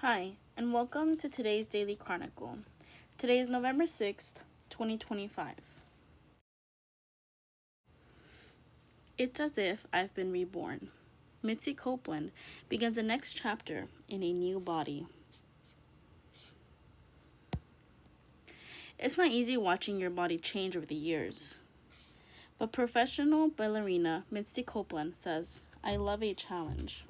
Hi, and welcome to today's Daily Chronicle. Today is November 6th, 2025. It's as if I've been reborn. Mitzi Copeland begins the next chapter in a new body. It's not easy watching your body change over the years. But professional ballerina Mitzi Copeland says, I love a challenge.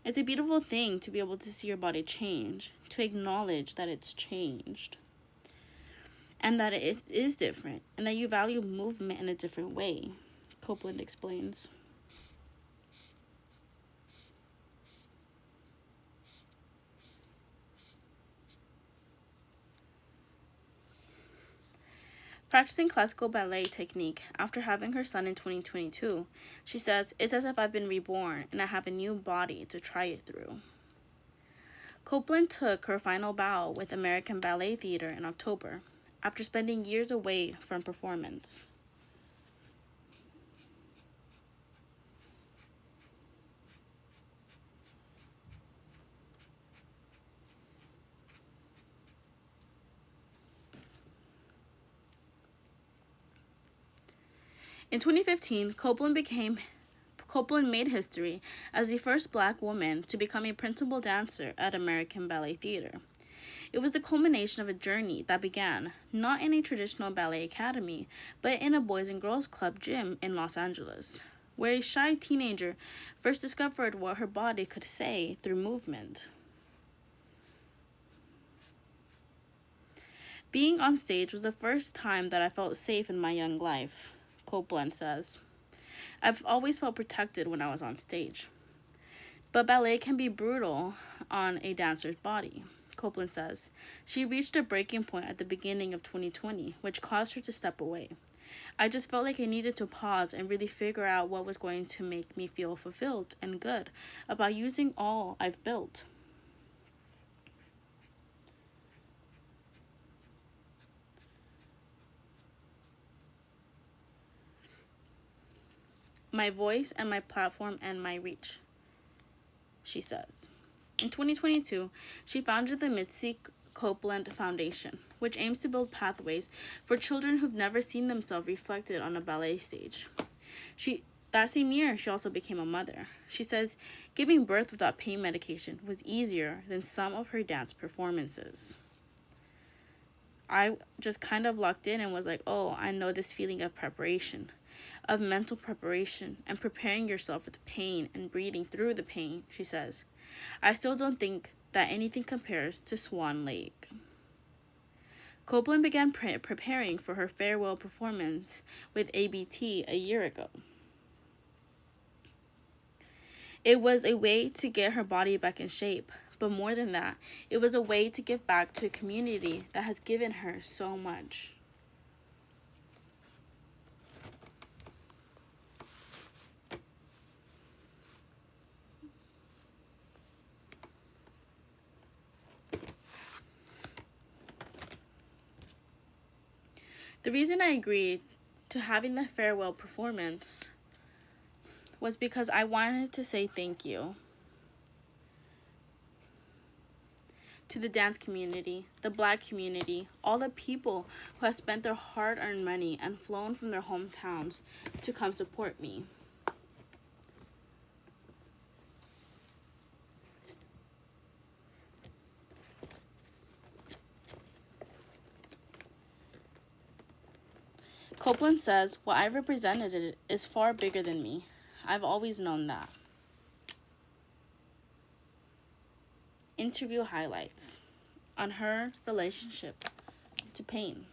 It's a beautiful thing to be able to see your body change, to acknowledge that it's changed, and that it is different, and that you value movement in a different way, Copeland explains. Practicing classical ballet technique after having her son in 2022, she says, it's as if I've been reborn and I have a new body to try it through. Copeland took her final bow with American Ballet Theatre in October, after spending years away from performance. In 2015, Copeland made history as the first Black woman to become a principal dancer at American Ballet Theatre. It was the culmination of a journey that began not in a traditional ballet academy, but in a Boys and Girls Club gym in Los Angeles, where a shy teenager first discovered what her body could say through movement. Being on stage was the first time that I felt safe in my young life, Copeland says. I've always felt protected when I was on stage. But ballet can be brutal on a dancer's body, Copeland says. She reached a breaking point at the beginning of 2020, which caused her to step away. I just felt like I needed to pause and really figure out what was going to make me feel fulfilled and good about using all I've built. My voice and my platform and my reach, she says. In 2022, she founded the Mitzi Copeland Foundation, which aims to build pathways for children who've never seen themselves reflected on a ballet stage. That same year, she also became a mother. She says giving birth without pain medication was easier than some of her dance performances. I just kind of locked in and was like, oh, I know this feeling of preparation, of mental preparation and preparing yourself for the pain and breathing through the pain, she says. I still don't think that anything compares to Swan Lake. Copeland began preparing for her farewell performance with ABT a year ago. It was a way to get her body back in shape, but more than that, it was a way to give back to a community that has given her so much. The reason I agreed to having the farewell performance was because I wanted to say thank you to the dance community, the Black community, all the people who have spent their hard-earned money and flown from their hometowns to come support me. Copeland says, what I represented is far bigger than me. I've always known that. Interview highlights on her relationship to pain.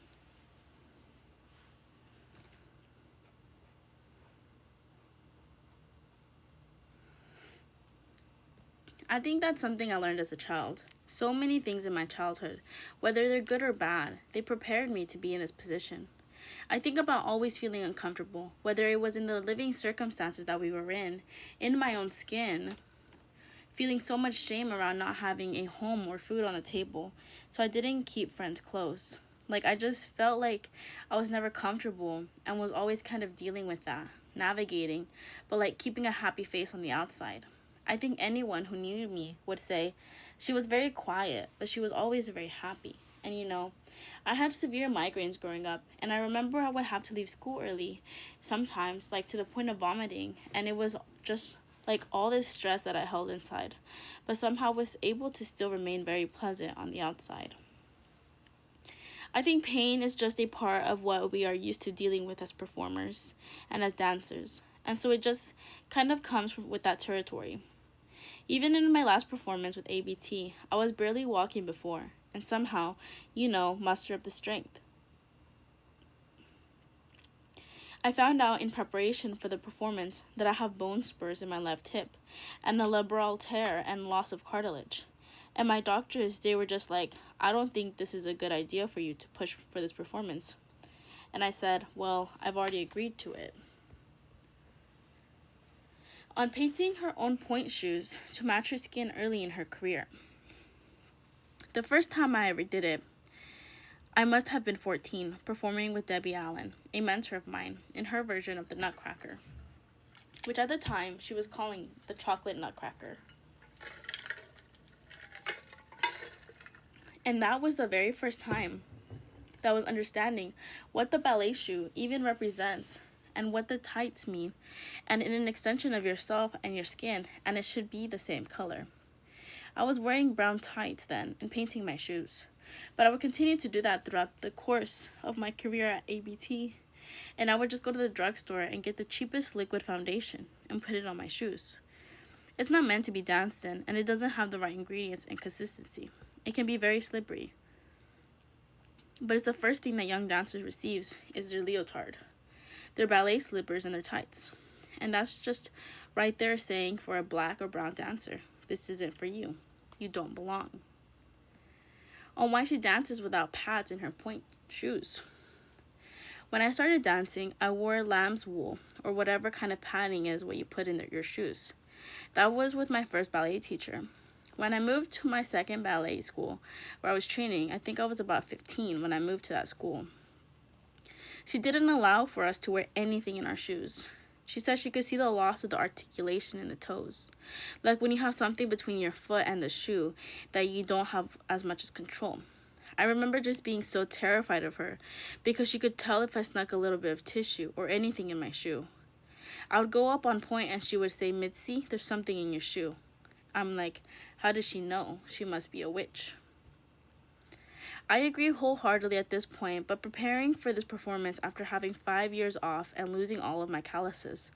I think that's something I learned as a child. So many things in my childhood, whether they're good or bad, they prepared me to be in this position. I think about always feeling uncomfortable, whether it was in the living circumstances that we were in my own skin, feeling so much shame around not having a home or food on the table, so I didn't keep friends close. Like, I just felt like I was never comfortable and was always kind of dealing with that, navigating, but like keeping a happy face on the outside. I think anyone who knew me would say she was very quiet, but she was always very happy. And I had severe migraines growing up, and I remember I would have to leave school early, sometimes, like to the point of vomiting, and it was just like all this stress that I held inside, but somehow was able to still remain very pleasant on the outside. I think pain is just a part of what we are used to dealing with as performers and as dancers, and so it just kind of comes with that territory. Even in my last performance with ABT, I was barely walking before, and somehow, muster up the strength. I found out in preparation for the performance that I have bone spurs in my left hip, and a labral tear and loss of cartilage. And my doctors, they were just like, I don't think this is a good idea for you to push for this performance. And I said, well, I've already agreed to it. On painting her own point shoes to match her skin early in her career. The first time I ever did it, I must have been 14, performing with Debbie Allen, a mentor of mine, in her version of the Nutcracker, which at the time she was calling the Chocolate Nutcracker. And that was the very first time that I was understanding what the ballet shoe even represents and what the tights mean, and in an extension of yourself and your skin, and it should be the same color. I was wearing brown tights then and painting my shoes, but I would continue to do that throughout the course of my career at ABT, and I would just go to the drugstore and get the cheapest liquid foundation and put it on my shoes. It's not meant to be danced in, and it doesn't have the right ingredients and consistency. It can be very slippery. But it's the first thing that young dancers receives is their leotard, their ballet slippers, and their tights. And that's just right there saying for a black or brown dancer, this isn't for you. You don't belong. On why she dances without pads in her point shoes. When I started dancing, I wore lamb's wool or whatever kind of padding is what you put in your shoes. That was with my first ballet teacher. When I moved to my second ballet school where I was training, I think I was about 15 when I moved to that school. She didn't allow for us to wear anything in our shoes. She said she could see the loss of the articulation in the toes. Like when you have something between your foot and the shoe that you don't have as much as control. I remember just being so terrified of her because she could tell if I snuck a little bit of tissue or anything in my shoe. I would go up on point and she would say, Mitzi, there's something in your shoe. I'm like, how does she know? She must be a witch. I agree wholeheartedly at this point, but preparing for this performance after having 5 years off and losing all of my calluses,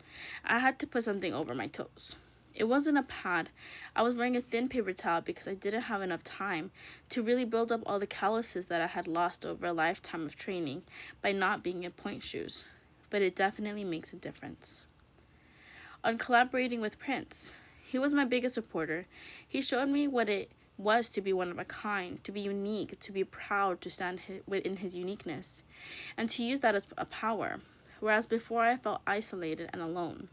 I had to put something over my toes. It wasn't a pad. I was wearing a thin paper towel because I didn't have enough time to really build up all the calluses that I had lost over a lifetime of training by not being in point shoes. But it definitely makes a difference. On collaborating with Prince, he was my biggest supporter. He showed me what it was to be one of a kind, to be unique, to be proud to stand within his uniqueness, and to use that as a power, whereas before I felt isolated and alone.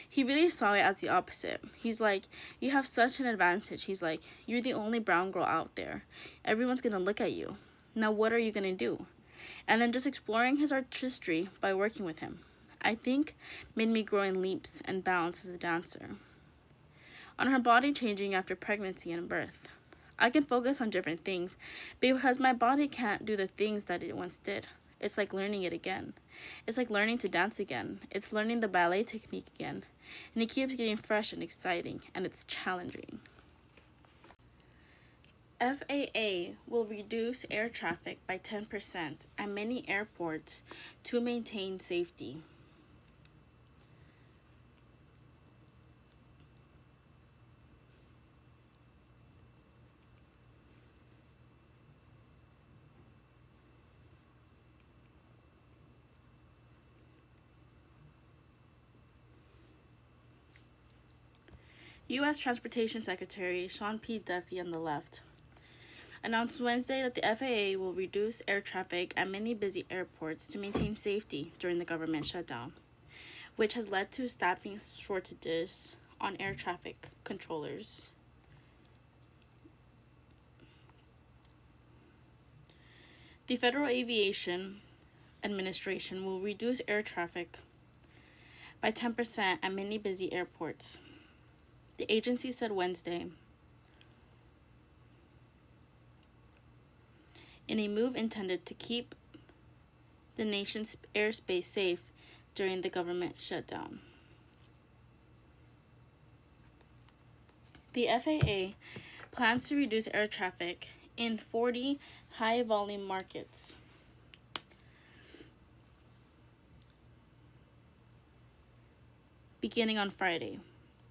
He really saw it as the opposite. He's like, you have such an advantage. He's like, you're the only brown girl out there. Everyone's going to look at you. Now what are you going to do? And then just exploring his artistry by working with him, I think made me grow in leaps and bounds as a dancer. On her body changing after pregnancy and birth, I can focus on different things because my body can't do the things that it once did. It's like learning it again. It's like learning to dance again. It's learning the ballet technique again. And it keeps getting fresh and exciting, and it's challenging. FAA will reduce air traffic by 10% at many airports to maintain safety. U.S. Transportation Secretary Sean P. Duffy on the left announced Wednesday that the FAA will reduce air traffic at many busy airports to maintain safety during the government shutdown, which has led to staffing shortages on air traffic controllers. The Federal Aviation Administration will reduce air traffic by 10% at many busy airports. the agency said Wednesday, in a move intended to keep the nation's airspace safe during the government shutdown. The FAA plans to reduce air traffic in 40 high-volume markets. Beginning on Friday,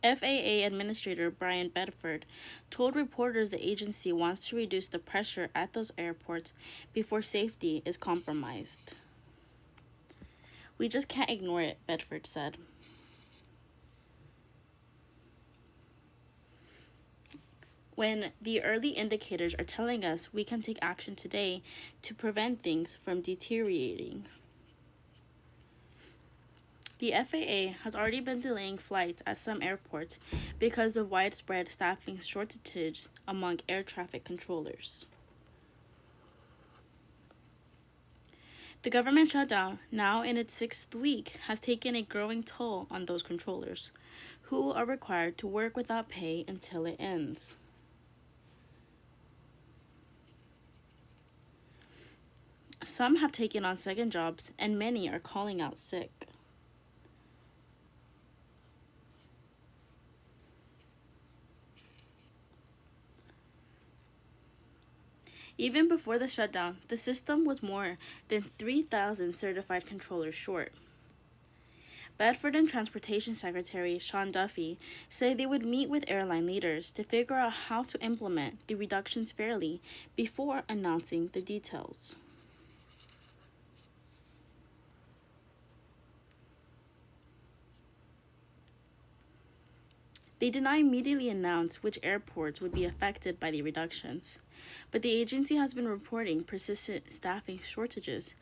FAA Administrator Brian Bedford told reporters the agency wants to reduce the pressure at those airports before safety is compromised. "We just can't ignore it," Bedford said. "When the early indicators are telling us we can take action today to prevent things from deteriorating." The FAA has already been delaying flights at some airports because of widespread staffing shortages among air traffic controllers. The government shutdown, now in its 6th week, has taken a growing toll on those controllers, who are required to work without pay until it ends. Some have taken on second jobs, and many are calling out sick. Even before the shutdown, the system was more than 3,000 certified controllers short. Bedford and Transportation Secretary Sean Duffy say they would meet with airline leaders to figure out how to implement the reductions fairly before announcing the details. They did not immediately announce which airports would be affected by the reductions, but the agency has been reporting persistent staffing shortages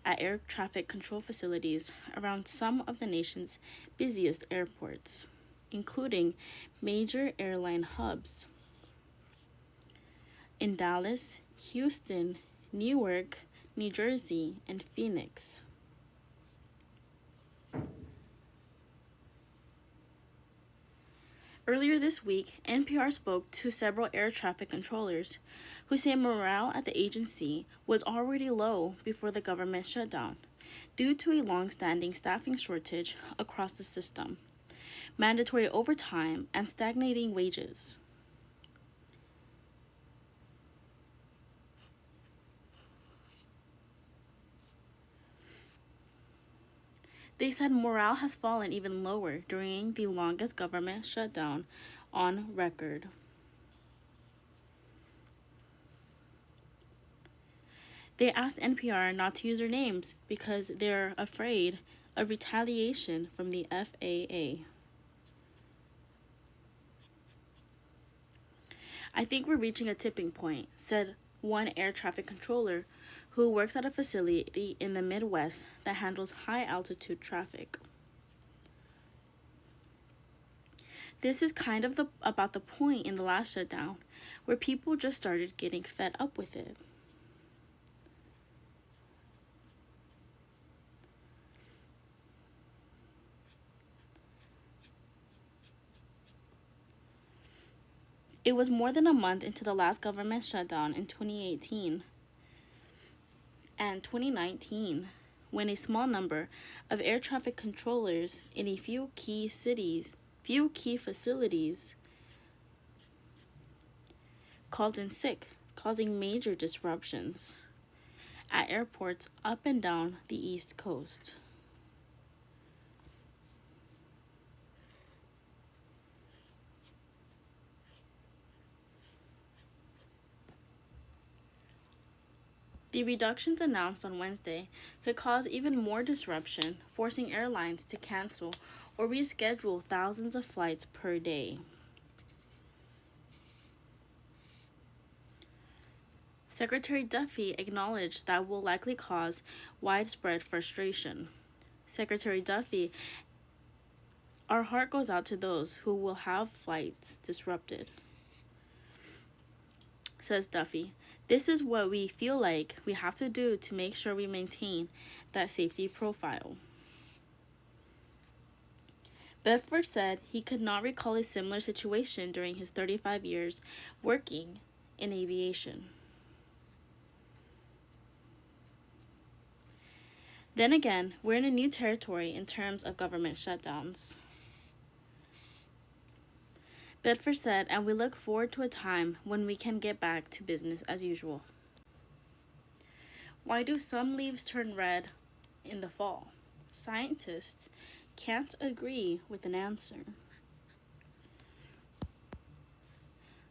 at air traffic control facilities around some of the nation's busiest airports, including major airline hubs in Dallas, Houston, Newark, New Jersey, and Phoenix. Earlier this week, NPR spoke to several air traffic controllers who say morale at the agency was already low before the government shutdown due to a long-standing staffing shortage across the system, mandatory overtime, and stagnating wages. They said morale has fallen even lower during the longest government shutdown on record. They asked NPR not to use their names because they're afraid of retaliation from the FAA. "I think we're reaching a tipping point," said one air traffic controller who works at a facility in the Midwest that handles high-altitude traffic. "This is kind of about the point in the last shutdown where people just started getting fed up with it." It was more than a month into the last government shutdown in 2018 and 2019 when a small number of air traffic controllers in a few key facilities called in sick, causing major disruptions at airports up and down the East Coast. The reductions announced on Wednesday could cause even more disruption, forcing airlines to cancel or reschedule thousands of flights per day. Secretary Duffy acknowledged that will likely cause widespread frustration. Secretary Duffy, "Our heart goes out to those who will have flights disrupted," says Duffy. "This is what we feel like we have to do to make sure we maintain that safety profile." Bedford said he could not recall a similar situation during his 35 years working in aviation. Then again, we're in a new territory in terms of government shutdowns. Bedford said, and we look forward to a time when we can get back to business as usual. Why do some leaves turn red in the fall? Scientists can't agree with an answer.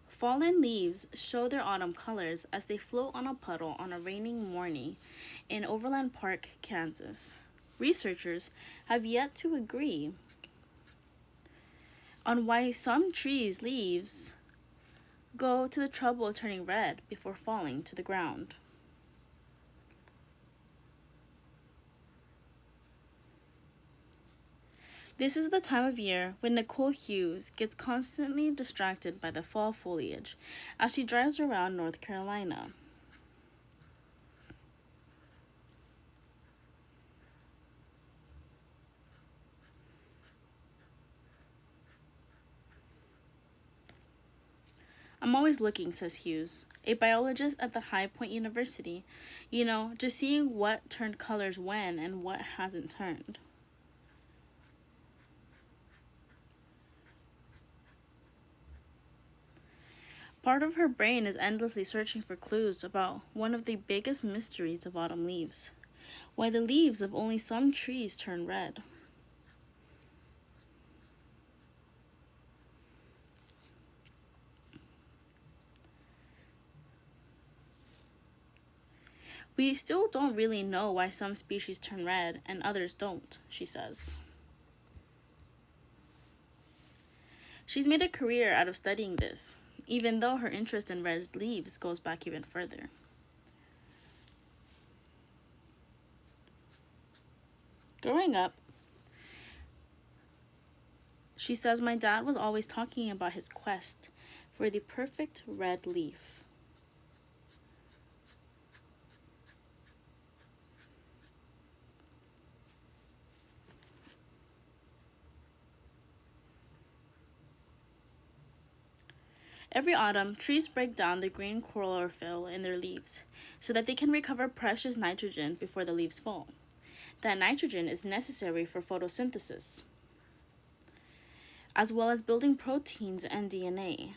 Fallen leaves show their autumn colors as they float on a puddle on a raining morning in Overland Park, Kansas. Researchers have yet to agree on why some trees' leaves go to the trouble of turning red before falling to the ground. This is the time of year when Nicole Hughes gets constantly distracted by the fall foliage as she drives around North Carolina. I'm always looking, says Hughes, a biologist at the High Point University. Just seeing what turned colors when and what hasn't turned. Part of her brain is endlessly searching for clues about one of the biggest mysteries of autumn leaves: why the leaves of only some trees turn red. We still don't really know why some species turn red and others don't, she says. She's made a career out of studying this, even though her interest in red leaves goes back even further. Growing up, she says, my dad was always talking about his quest for the perfect red leaf. Every autumn, trees break down the green chlorophyll in their leaves so that they can recover precious nitrogen before the leaves fall. That nitrogen is necessary for photosynthesis, as well as building proteins and DNA.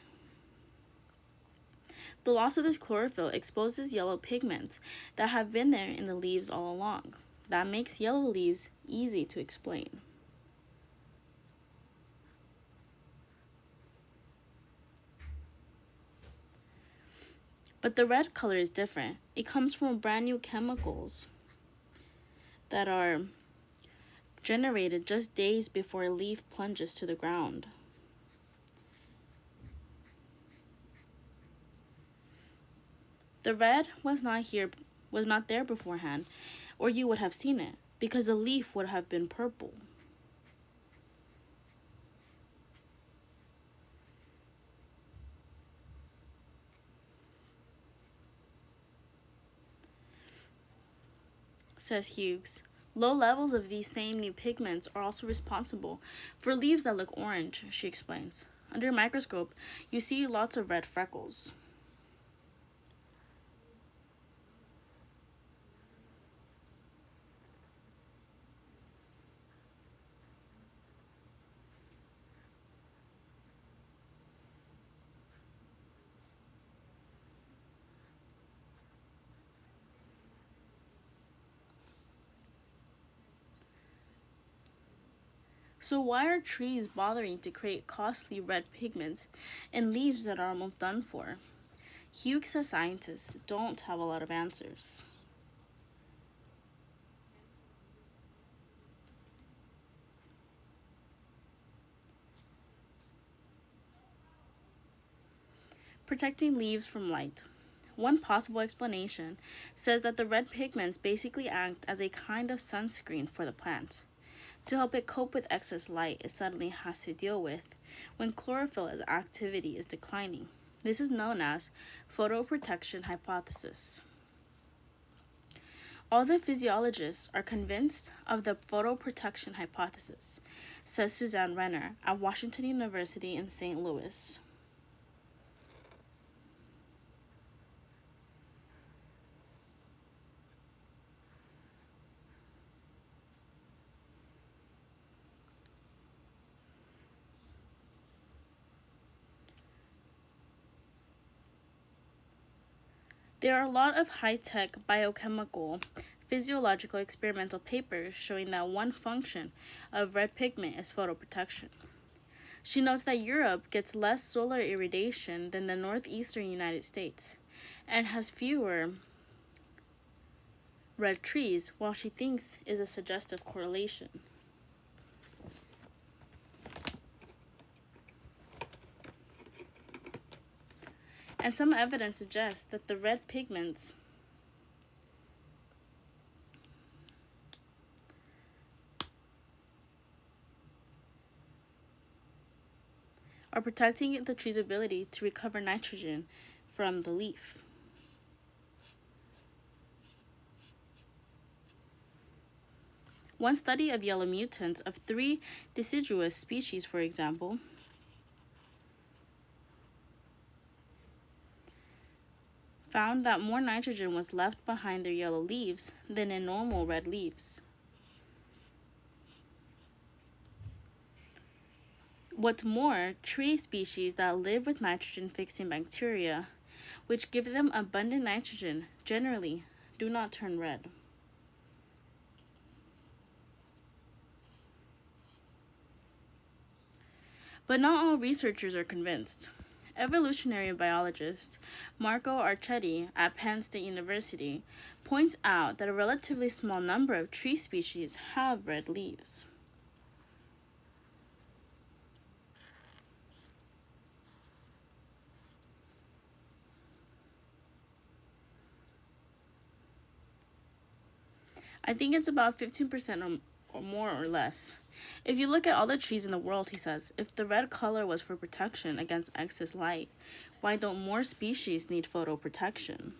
The loss of this chlorophyll exposes yellow pigments that have been there in the leaves all along. That makes yellow leaves easy to explain. But the red color is different. It comes from brand new chemicals that are generated just days before a leaf plunges to the ground. The red was not there beforehand, or you would have seen it, because the leaf would have been purple. Says Hughes. Low levels of these same new pigments are also responsible for leaves that look orange, she explains. Under a microscope, you see lots of red freckles. So why are trees bothering to create costly red pigments in leaves that are almost done for? Hughes says scientists don't have a lot of answers. Protecting leaves from light. One possible explanation says that the red pigments basically act as a kind of sunscreen for the plant, to help it cope with excess light it suddenly has to deal with when chlorophyll activity is declining. This is known as photoprotection hypothesis. All the physiologists are convinced of the photoprotection hypothesis, says Suzanne Renner at Washington University in St. Louis. There are a lot of high-tech biochemical, physiological experimental papers showing that one function of red pigment is photoprotection. She notes that Europe gets less solar irradiation than the northeastern United States and has fewer red trees, while she thinks is a suggestive correlation. And some evidence suggests that the red pigments are protecting the tree's ability to recover nitrogen from the leaf. One study of yellow mutants of 3 deciduous species, for example, found that more nitrogen was left behind their yellow leaves than in normal red leaves. What's more, tree species that live with nitrogen-fixing bacteria, which give them abundant nitrogen, generally do not turn red. But not all researchers are convinced. Evolutionary biologist Marco Archetti at Penn State University points out that a relatively small number of tree species have red leaves. I think it's about 15% or more or less. If you look at all the trees in the world, he says, if the red color was for protection against excess light, why don't more species need photoprotection?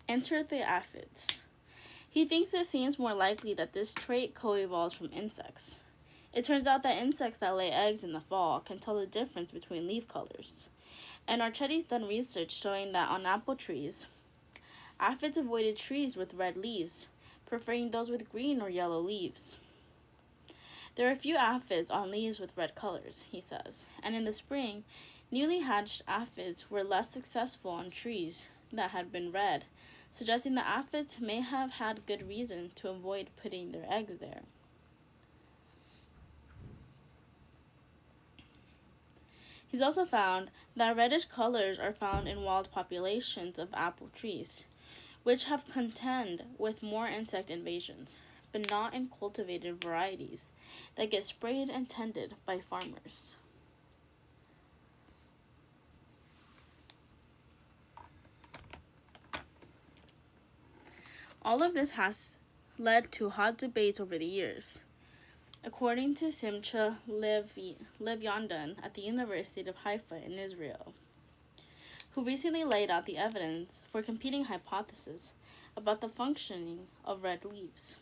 Enter the aphids. He thinks it seems more likely that this trait co-evolves from insects. It turns out that insects that lay eggs in the fall can tell the difference between leaf colors. And Archetti's done research showing that on apple trees, aphids avoided trees with red leaves, preferring those with green or yellow leaves. There are few aphids on leaves with red colors, he says, and in the spring, newly hatched aphids were less successful on trees that had been red, suggesting that aphids may have had good reason to avoid putting their eggs there. He's also found that reddish colors are found in wild populations of apple trees, which have contend with more insect invasions, but not in cultivated varieties that get sprayed and tended by farmers. All of this has led to hot debates over the years. According to Simcha Lev-Yandan at the University of Haifa in Israel, who recently laid out the evidence for competing hypotheses about the functioning of red leaves.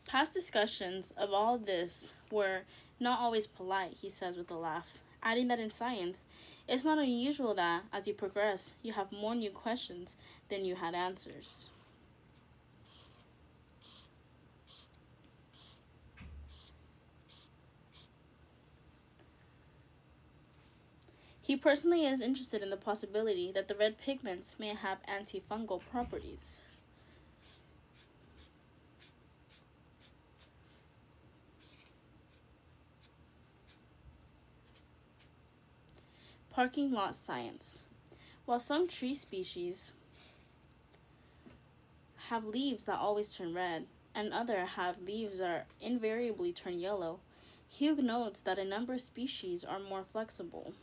Past discussions of all this were not always polite, he says with a laugh, adding that in science, it's not unusual that, as you progress, you have more new questions than you had answers. He personally is interested in the possibility that the red pigments may have antifungal properties. Parking lot science. While some tree species have leaves that always turn red, and others have leaves that invariably turn yellow, Hugh notes that a number of species are more flexible.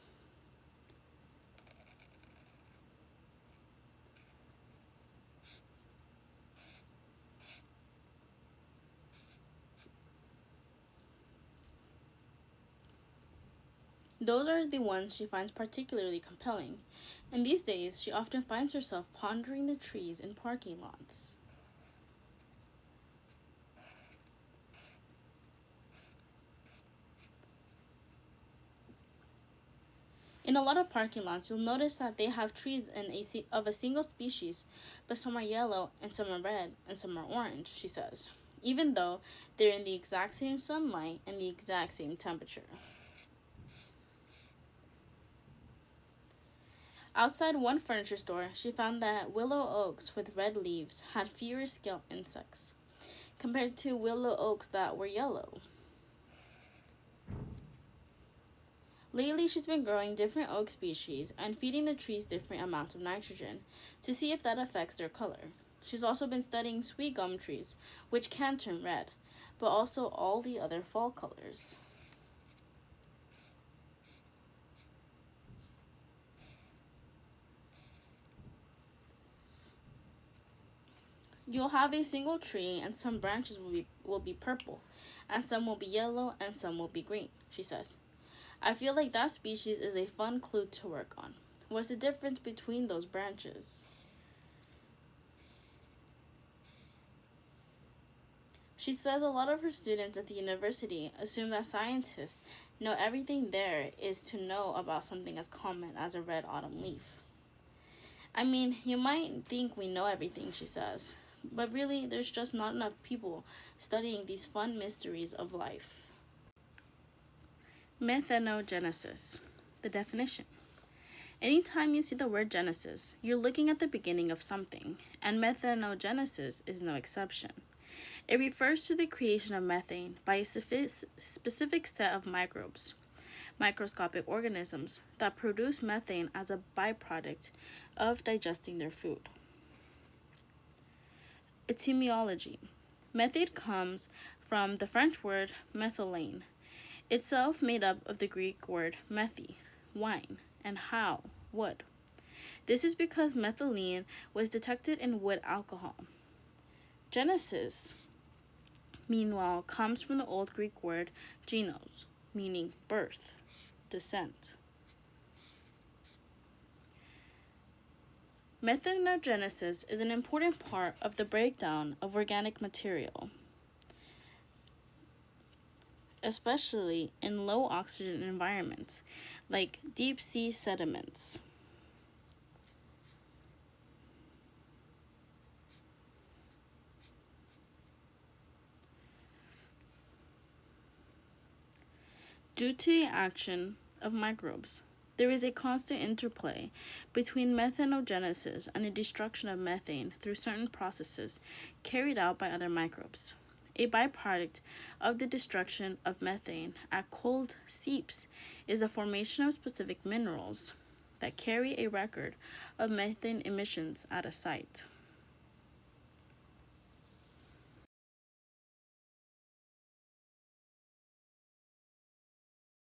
Those are the ones she finds particularly compelling, and these days she often finds herself pondering the trees in parking lots. In a lot of parking lots, you'll notice that they have trees of a single species, but some are yellow and some are red and some are orange, she says, even though they're in the exact same sunlight and the exact same temperature. Outside one furniture store, she found that willow oaks with red leaves had fewer scale insects compared to willow oaks that were yellow. Lately, she's been growing different oak species and feeding the trees different amounts of nitrogen to see if that affects their color. She's also been studying sweet gum trees, which can turn red, but also all the other fall colors. You'll have a single tree and some branches will be purple, and some will be yellow and some will be green, she says. I feel like that species is a fun clue to work on. What's the difference between those branches? She says a lot of her students at the university assume that scientists know everything there is to know about something as common as a red autumn leaf. I mean, you might think we know everything, she says, but really there's just not enough people studying these fun mysteries of life. Methanogenesis. The definition. Anytime you see the word Genesis, you're looking at the beginning of something, and methanogenesis is no exception. It refers to the creation of methane by a specific set of microbes, microscopic organisms, that produce methane as a byproduct of digesting their food. Etymology. Methane comes from the French word methylene, itself made up of the Greek word methi, wine, and hal, wood. This is because methylene was detected in wood alcohol. Genesis, meanwhile, comes from the Old Greek word genos, meaning birth, descent. Methanogenesis is an important part of the breakdown of organic material, especially in low oxygen environments like deep sea sediments. Due to the action of microbes, there is a constant interplay between methanogenesis and the destruction of methane through certain processes carried out by other microbes. A byproduct of the destruction of methane at cold seeps is the formation of specific minerals that carry a record of methane emissions at a site.